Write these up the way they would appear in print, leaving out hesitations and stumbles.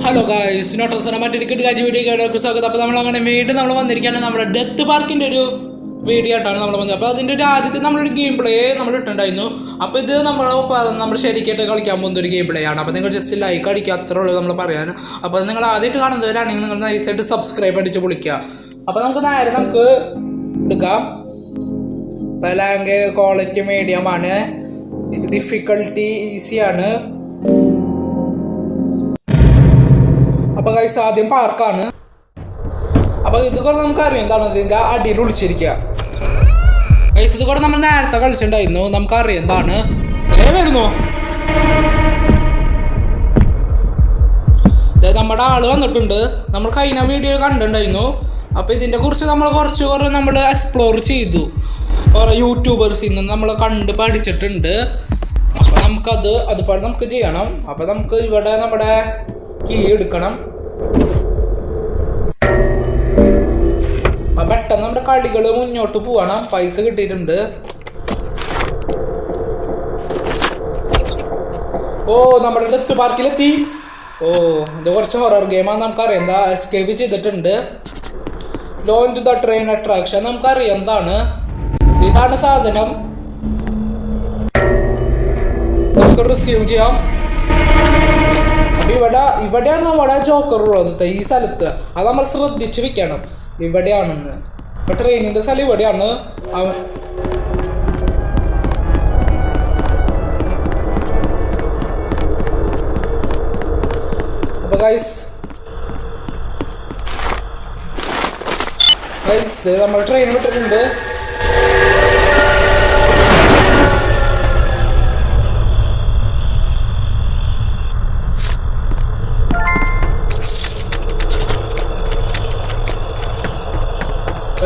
Hello guys, നോട്ടോസിനെ മറ്റൊരു കിടക്കാഴ്ച വീഡിയോക്ക് സ്വാഗതം. അപ്പോൾ നമ്മളങ്ങനെ വീണ്ടും നമ്മൾ വന്നിരിക്കുകയാണ് നമ്മുടെ ഡെത്ത് പാർക്കിൻ്റെ ഒരു വീഡിയോ ആയിട്ടാണ് നമ്മൾ വന്നത്. അപ്പോൾ അതിൻ്റെ ഒരു ആദ്യത്തെ നമ്മളൊരു ഗെയിം പ്ലേ നമ്മൾ ഇട്ടുണ്ടായിരുന്നു. അപ്പോൾ ഇത് നമ്മൾ ശരിക്കായിട്ട് കളിക്കാൻ പോകുന്ന ഒരു ഗെയിം പ്ലേ ആണ്. അപ്പോൾ നിങ്ങൾ ജസ്റ്റ് ലൈക്ക് അടിക്കുക, അത്രേ ഉള്ളൂ നമ്മൾ പറയാൻ. അപ്പോൾ നിങ്ങൾ ആദ്യമായിട്ട് കാണുന്നവരാണെങ്കിൽ നിങ്ങൾ നൈസായിട്ട് സബ്സ്ക്രൈബ് അടിച്ച് പൊളിക്കുക. അപ്പോൾ നമുക്ക് എടുക്കാം. ലാംഗ് ക്വാളിറ്റി മീഡിയം ആണ്, ഡിഫിക്കൽട്ടി ഈസിയാണ്. അപ്പോൾ ഗൈസ് ആദ്യം പാർക്കാണ്. അപ്പോൾ ഇത് കൂടെ നമുക്കറിയാം എന്താണ് ഇതിൻ്റെ അടിയിൽ വിളിച്ചിരിക്കുക. ഗൈസ് ഇത് കൂടെ നമ്മൾ നേരത്തെ കളിച്ചിട്ടുണ്ടായിരുന്നു, നമുക്കറിയാം എന്താണ് വരുന്നു. നമ്മുടെ ആള് വന്നിട്ടുണ്ട്, നമ്മൾ കഴിഞ്ഞ വീഡിയോ കണ്ടിട്ടുണ്ടായിരുന്നു. അപ്പോൾ ഇതിൻ്റെ കുറിച്ച് നമ്മൾ കുറച്ച് നമ്മൾ എക്സ്പ്ലോർ ചെയ്തു. കുറേ യൂട്യൂബേഴ്സിൽ നിന്ന് നമ്മൾ കണ്ട് പഠിച്ചിട്ടുണ്ട്. അപ്പോൾ അതുപോലെ നമുക്ക് ചെയ്യണം. അപ്പോൾ നമുക്ക് ഇവിടെ നമ്മുടെ കീ എടുക്കണം. പെട്ടെന്ന് നമ്മുടെ കളികൾ മുന്നോട്ട് പോകണം. പൈസ കിട്ടിയിട്ടുണ്ട്. ഓ, നമ്മുടെ ഡെത്ത് പാർക്കിലെത്തി. ഓ, ഇത് കുറച്ച് ഹൊറർ ഗെയിമാണ്, നമുക്കറിയാം എന്താ. എസ്കേപ്പ് ചെയ്തിട്ടുണ്ട്. ലോഞ്ച് ദ ട്രെയിൻ അട്രാക്ഷൻ നമുക്കറിയാം എന്താണ്. ഇതാണ് സാധനം. നമുക്ക് റിസീവ് ചെയ്യാം. ഇവിടെയാണ് നമ്മുടെ ജോക്കർ ഉള്ളത്, ഈ സ്ഥലത്ത്. അത് നമ്മൾ ശ്രദ്ധിച്ച് വെക്കണം ഇവിടെയാണെന്ന്. ഇപ്പൊ ട്രെയിനിന്റെ സ്ഥലം ഇവിടെയാണ്. അപ്പൊ ഗൈസ് നമ്മൾ ട്രെയിൻ വിട്ടിട്ടുണ്ട്.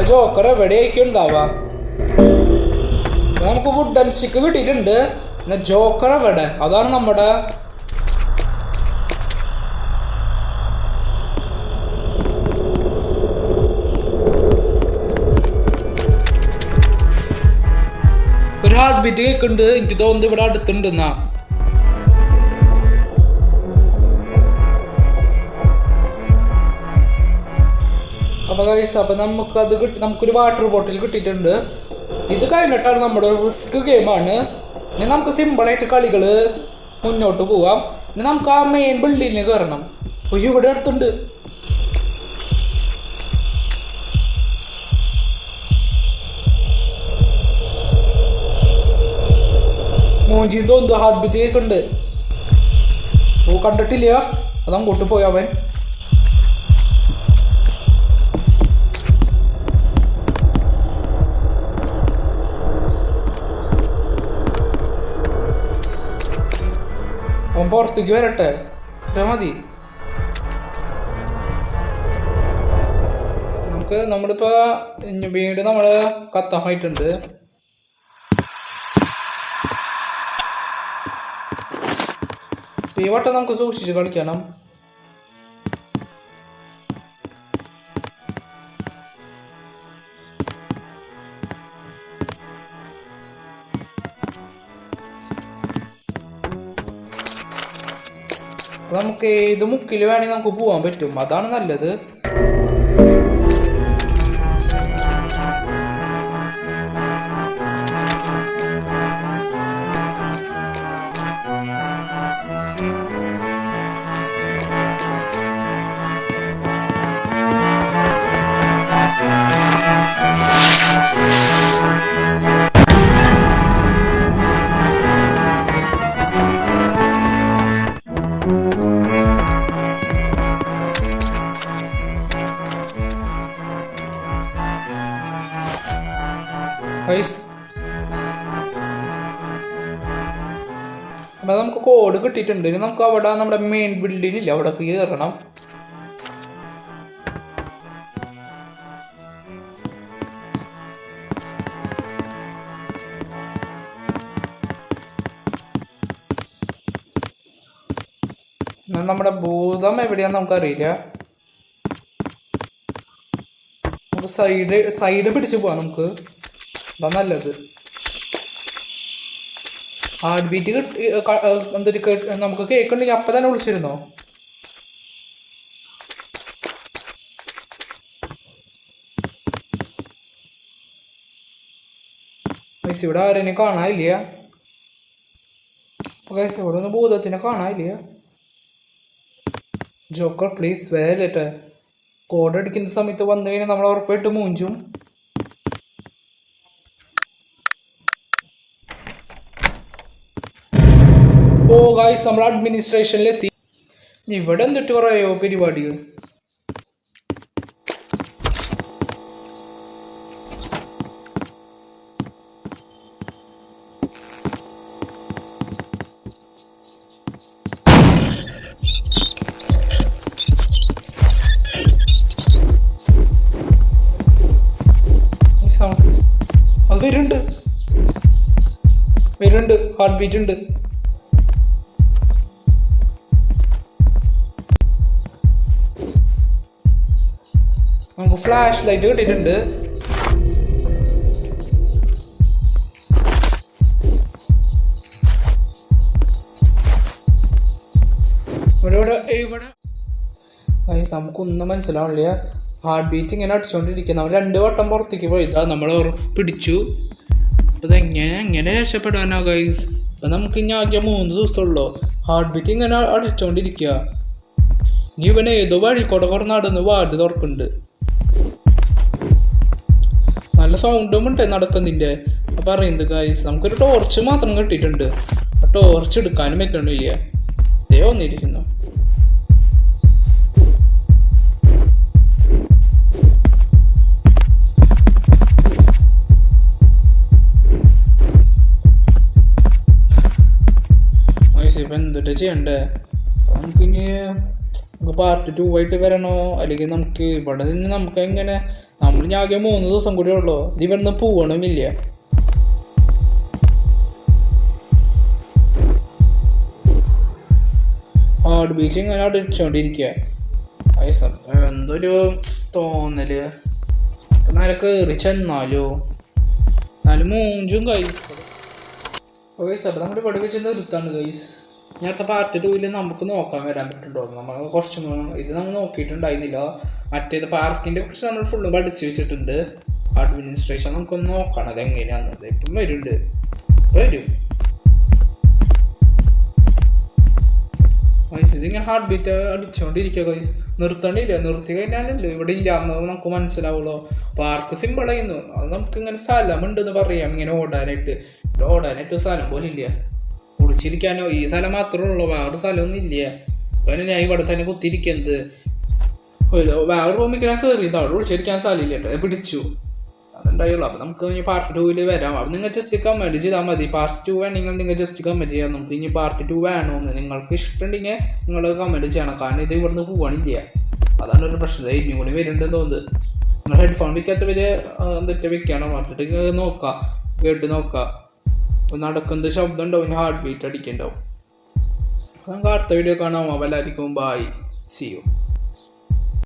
ജോക്കർ എവിടെയായിരിക്കും ഉണ്ടാവുക. നമുക്ക് വുഡൻ സ്റ്റിക്ക് കിട്ടിയിട്ടുണ്ട്. ജോക്കർ എവിടെ? അതാണ് നമ്മുടെ ഒരു ഹാർട്ട് ബീറ്റ് കേൾക്കുന്നുണ്ട്. എനിക്ക് തോന്നുന്നു ഇവിടെ അടുത്തുണ്ടെന്നാ. അപ്പോൾ നമുക്കൊരു വാട്ടർ ബോട്ടിൽ കിട്ടിയിട്ടുണ്ട്. ഇത് കഴിഞ്ഞിട്ടാണ് നമ്മുടെ റിസ്ക് ഗെയിമാണ്. ഇനി നമുക്ക് സിമ്പിളായിട്ട് കളികൾ മുന്നോട്ട് പോവാം. ഇനി നമുക്ക് ആ മെയിൻ ബിൽഡിങ്ങിൽ കയറണം. അയ്യോ, ഇവിടെ അടുത്തുണ്ട്. മോഞ്ചിന്ന് തോന്നുന്നു ഹാർട്ട് ബീറ്റ് കേൾക്കുന്നുണ്ട്. ഓ, കണ്ടിട്ടില്ല. അതങ്ങോട്ട് പോയവൻ. അവൻ പുറത്തേക്ക് വരട്ടെ, മതി. നമ്മളിപ്പോ വീട് നമ്മള് കത്താമായിട്ടുണ്ട്. ഈ വട്ടം നമുക്ക് സൂക്ഷിച്ച് കളിക്കണം. നമുക്ക് ഏത് മുക്കിൽ വേണമെങ്കിൽ നമുക്ക് പോകാൻ പറ്റും, അതാണ് നല്ലത്. അപ്പം നമുക്ക് കോഡ് കിട്ടിയിട്ടുണ്ട്. ഇനി നമുക്ക് അവിടെ നമ്മുടെ മെയിൻ ബിൽഡിംഗ് ഇല്ല, അവിടെ കയറണം. നമ്മുടെ ഭൂതം എവിടെയാന്ന് നമുക്കറിയില്ല. നമുക്ക് സൈഡ് പിടിച്ച് പോവാം. നമുക്ക് അതാ നല്ലത്. ഹാർട്ട് ബീറ്റ് എന്തൊരു നമുക്ക് കേൾക്കണ്ടെങ്കിൽ അപ്പം തന്നെ വിളിച്ചിരുന്നോ? ഇവിടെ ആരെയും കാണാനില്ല. ഇവിടെ ഒന്നും ഭൂതത്തിനെ കാണാനില്ല. Joker please വരല്ലേട്ടെ. കോഡ് അടിക്കുന്ന സമയത്ത് വന്നു കഴിഞ്ഞാൽ നമ്മൾ ഉറപ്പായിട്ട് മൂഞ്ചും. ഓ ഗായ്സ്, നമ്മൾ അഡ്മിനിസ്ട്രേഷനിലെത്തി. ഇവിടെ എന്തിട്ട് പറയോ പരിപാടികൾ. അത് വരുന്നുണ്ട് ഹാർട്ട് ബീറ്റ് ഉണ്ട്. നമുക്ക് ഫ്ലാഷ് ലൈറ്റ് കിട്ടിയിട്ടുണ്ട്. ഇവിടെ നമുക്കൊന്നും മനസ്സിലാവില്ല. ഹാർട്ട് ബീറ്റ് ഇങ്ങനെ അടിച്ചുകൊണ്ടിരിക്കുക. നമ്മൾ 2 വട്ടം പുറത്തേക്ക് പോയതാ, നമ്മൾ പിടിച്ചു. അപ്പം എങ്ങനെ രക്ഷപ്പെടാനോ ഗൈസ്? അപ്പം നമുക്ക് ഇനി ആകെ 3 ദിവസമുള്ളൂ. ഹാർട്ട് ബീറ്റ് ഇങ്ങനെ അടിച്ചുകൊണ്ടിരിക്കുക. ഇനി ഇവൻ ഏതോ വഴിക്കോടെ കുറേ നടന്ന് വാർഡ് തുറക്കുന്നുണ്ട്. നല്ല സൗണ്ടും ഉണ്ട് നടക്കുന്നതിൻ്റെ. അപ്പം പറയുന്നത് ഗൈസ്, നമുക്കൊരു ടോർച്ച് മാത്രം കിട്ടിയിട്ടുണ്ട്. ആ ടോർച്ച് എടുക്കാനും പറ്റണില്ല. ദേ വന്നിരിക്കുന്നു. ഇപ്പം എന്തിട്ട് ചെയ്യണ്ടേ? നമുക്കിനി പാർട്ട് 2 ആയിട്ട് വരണോ, അല്ലെങ്കിൽ നമുക്ക് ഇവിടെ നിന്ന് നമുക്ക് എങ്ങനെ? നമ്മൾ ആകെ 3 ദിവസം കൂടി ഉള്ളൂ. ഇത് ഇവിടുന്ന് പോവണമില്ല. ഹാർട്ട് ബീച്ച് ഇങ്ങനെ അടിച്ചോണ്ടിരിക്കുക. എന്തൊരു തോന്നല്. നേരെ കയറി ചെന്നാലോ, എന്നാലും മൂഞ്ചും ഗൈസ്. ഗൈസ് അപ്പം നമ്മുടെ ഇവിടെ വെച്ച് നിർത്താണ് ഗൈസ്. നേരത്തെ പാർട്ട് 2 നമുക്ക് നോക്കാൻ വരാൻ പറ്റുന്നുണ്ടോ? നമ്മൾ കുറച്ചും ഇത് നമ്മൾ നോക്കിയിട്ടുണ്ടായിരുന്നില്ല. മറ്റേത് പാർക്കിൻ്റെ കുറിച്ച് നമ്മൾ ഫുള്ളും പഠിച്ച് വെച്ചിട്ടുണ്ട്. അഡ്മിനിസ്ട്രേഷൻ നമുക്കൊന്ന് നോക്കണം അത് എങ്ങനെയാണെന്നത്. ഇപ്പം വരും ഗൈസ്. ഇതിങ്ങനെ ഹാർട്ട് ബീറ്റ് അടിച്ചുകൊണ്ടിരിക്കുക ഗൈസ്. നിർത്തണില്ല. നിർത്തി കഴിഞ്ഞാലല്ലോ ഇവിടെ ഇല്ലാന്ന് നമുക്ക് മനസ്സിലാവുള്ളൂ. പാർക്ക് സിമ്പിളായിരുന്നു. അത് നമുക്ക് ഇങ്ങനെ സ്ഥലമുണ്ടെന്ന് പറയാം. ഇങ്ങനെ ഓടാനായിട്ട് സ്ഥലം പോലെ ഇല്ല. കുടിച്ചിരിക്കാനോ ഈ സ്ഥലം മാത്രമേ ഉള്ളൂ, വേറൊരു സ്ഥലമൊന്നും ഇല്ല. പിന്നെ ഞാൻ ഇവിടെ തന്നെ കുത്തിരിക്കുന്നത്. വേറെ റൂമിൽ ഞാൻ കയറിയത് അവിടെ കുടിച്ചിരിക്കാൻ സ്ഥലമില്ല. പിടിച്ചു അതുണ്ടായുള്ളൂ. അപ്പം നമുക്ക് ഇനി പാർട്ട് 2 വരാം. അപ്പം നിങ്ങൾ ജസ്റ്റ് കമൻറ്റ് ചെയ്താൽ മതി. പാർട്ട് 2 വേണമെങ്കിൽ നിങ്ങൾ ജസ്റ്റ് കമൻറ്റ് ചെയ്യാം. നമുക്ക് ഇനി പാർട്ട് 2 വേണമെന്ന് നിങ്ങൾക്ക് ഇഷ്ടമുണ്ടെങ്കിൽ നിങ്ങൾ കമൻറ്റ് ചെയ്യണം. കാരണം ഇത് ഇവിടുന്ന് പോവാനില്ല. അതാണ് ഒരു പ്രശ്നം. ഇനിയും കൂടി വരുന്നുണ്ടെന്ന് തോന്നുന്നത്. നിങ്ങൾ ഹെഡ്ഫോൺ വെക്കാത്തവര് എന്തൊക്കെ വെക്കണം. മാറ്റിട്ട് നോക്കാം, കേട്ട് നോക്കാം. നടക്കുന്നത് ശബ്ദം ഉണ്ടാവും, ഹാർട്ട് ബീറ്റ് അടിക്കുന്നുണ്ടാവും. നമുക്ക് അടുത്ത വീഡിയോ കാണാം. എല്ലാവർക്കും ബൈ, സീ യു.